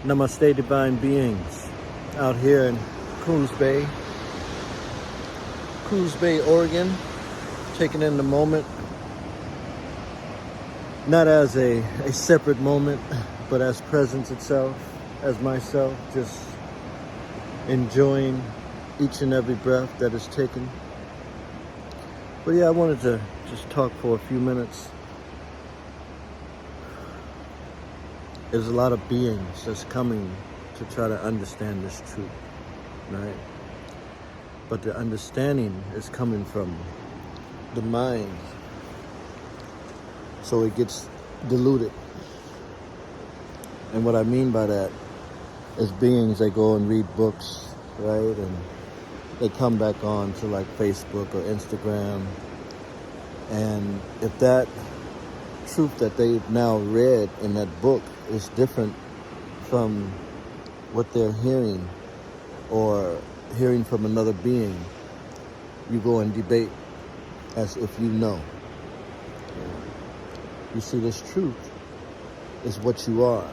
Namaste, divine beings. Out here in Coos Bay, Oregon, taking in the moment, not as a separate moment, but as presence itself, as myself, just enjoying each and every breath that is taken. But yeah, I wanted to just talk for a few minutes. There's a lot of beings that's coming to try to understand this truth, right? But the understanding is coming from the mind, so it gets diluted. And what I mean by that is beings that go and read books, right? And they come back on to like Facebook or Instagram. And if that truth that they've now read in that book is different from what they're hearing or hearing from another being, you go and debate as if you know. You see, this truth is what you are.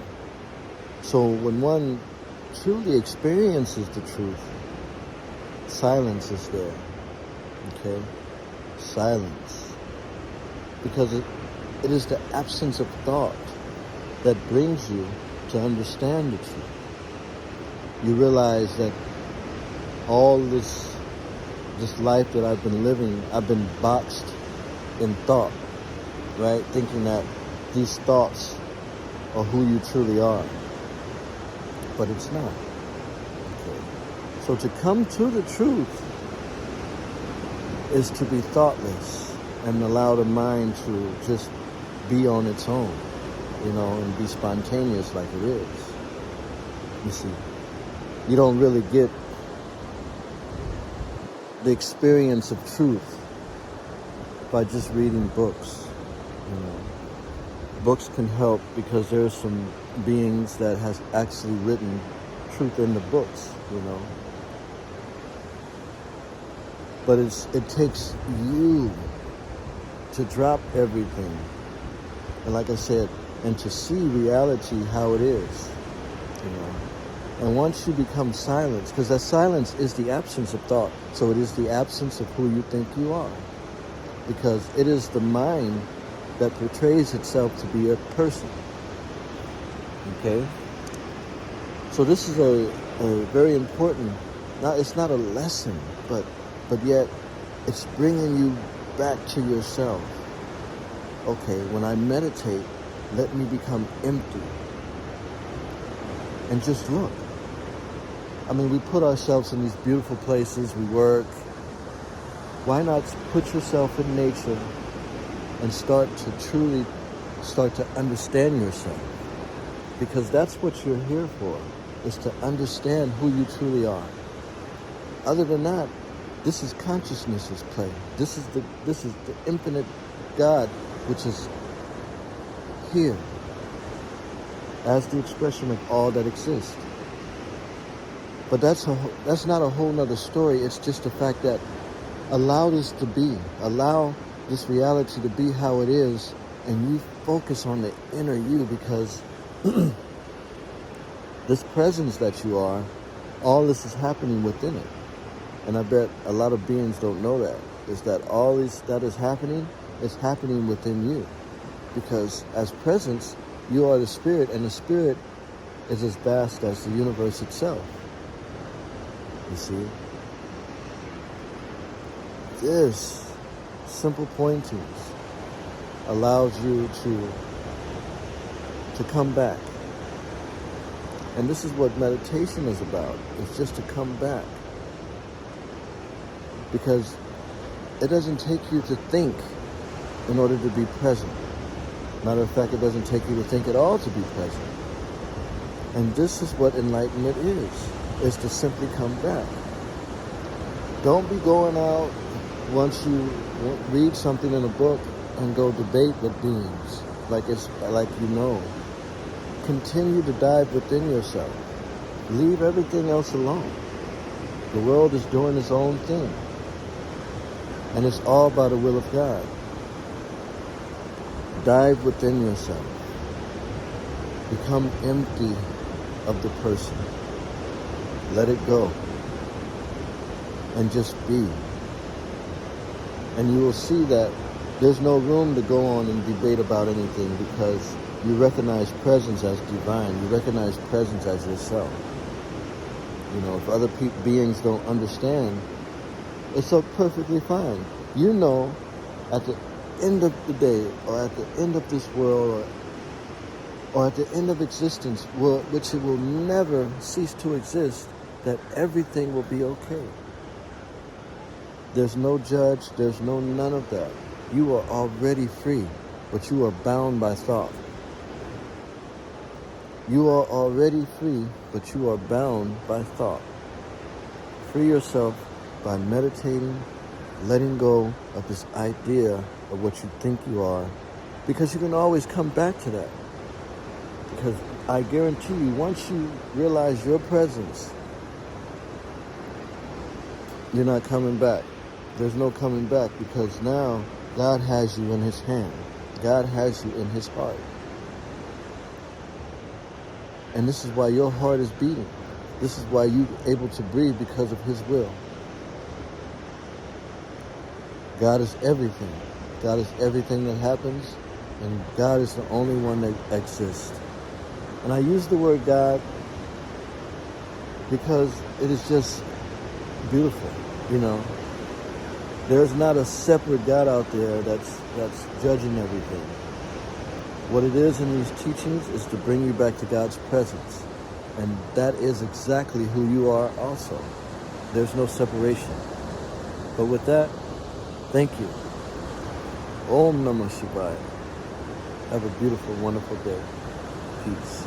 So when one truly experiences the truth, silence is there, okay? Silence. Because it is the absence of thought that brings you to understand the truth. You realize that all this life that I've been living, I've been boxed in thought, right? Thinking that these thoughts are who you truly are. But it's not. Okay. So to come to the truth is to be thoughtless and allow the mind to just be on its own, and be spontaneous like it is. You see, you don't really get the experience of truth by just reading books. Books can help because there's some beings that has actually written truth in the books, But it takes you to drop everything. And like I said, and to see reality how it is, And once you become silent, because that silence is the absence of thought. So it is the absence of who you think you are. Because it is the mind that portrays itself to be a person. Okay? So this is a very important, it's not a lesson, but yet it's bringing you back to yourself. Okay, when I meditate, let me become empty. And just look. We put ourselves in these beautiful places, we work. Why not put yourself in nature and start to understand yourself? Because that's what you're here for, is to understand who you truly are. Other than that, this is consciousness's play. This is the infinite God, which is here as the expression of all that exists. But that's not a whole nother story. It's just the fact that allow this to be. Allow this reality to be how it is, and you focus on the inner you, because this presence that you are, all this is happening within it. And I bet a lot of beings don't know that, is that all this that is happening within you. Because as presence, you are the spirit, and the spirit is as vast as the universe itself. You see? This simple pointings allows you to come back. And this is what meditation is about. It's just to come back. Because it doesn't take you to think in order to be present. Matter of fact, it doesn't take you to think at all to be present. And this is what enlightenment is to simply come back. Don't be going out once you read something in a book and go debate with beings like Continue to dive within yourself. Leave everything else alone. The world is doing its own thing. And it's all by the will of God. Dive within yourself. Become empty of the person. Let it go. And just be. And you will see that there's no room to go on and debate about anything, because you recognize presence as divine. You recognize presence as yourself. You know, if other beings don't understand, it's so perfectly fine. You know, at the end of the day, or at the end of this world, or at the end of existence, which it will never cease to exist, that everything will be okay. There's no judge, there's none of that. You are already free, but you are bound by thought. You are already free, but you are bound by thought. Free yourself by meditating, letting go of this idea of what you think you are, because you can always come back to that. Because I guarantee you, once you realize your presence, you're not coming back. There's no coming back, because now God has you in his hand. God has you in his heart. And this is why your heart is beating. This is why you're able to breathe, because of his will. God is everything. God is everything that happens, and God is the only one that exists. And I use the word God because it is just beautiful, you know. There's not a separate God out there that's judging everything. What it is in these teachings is to bring you back to God's presence. And that is exactly who you are also. There's no separation. But with that, thank you. Om Namah Shivaya. Have a beautiful, wonderful day. Peace.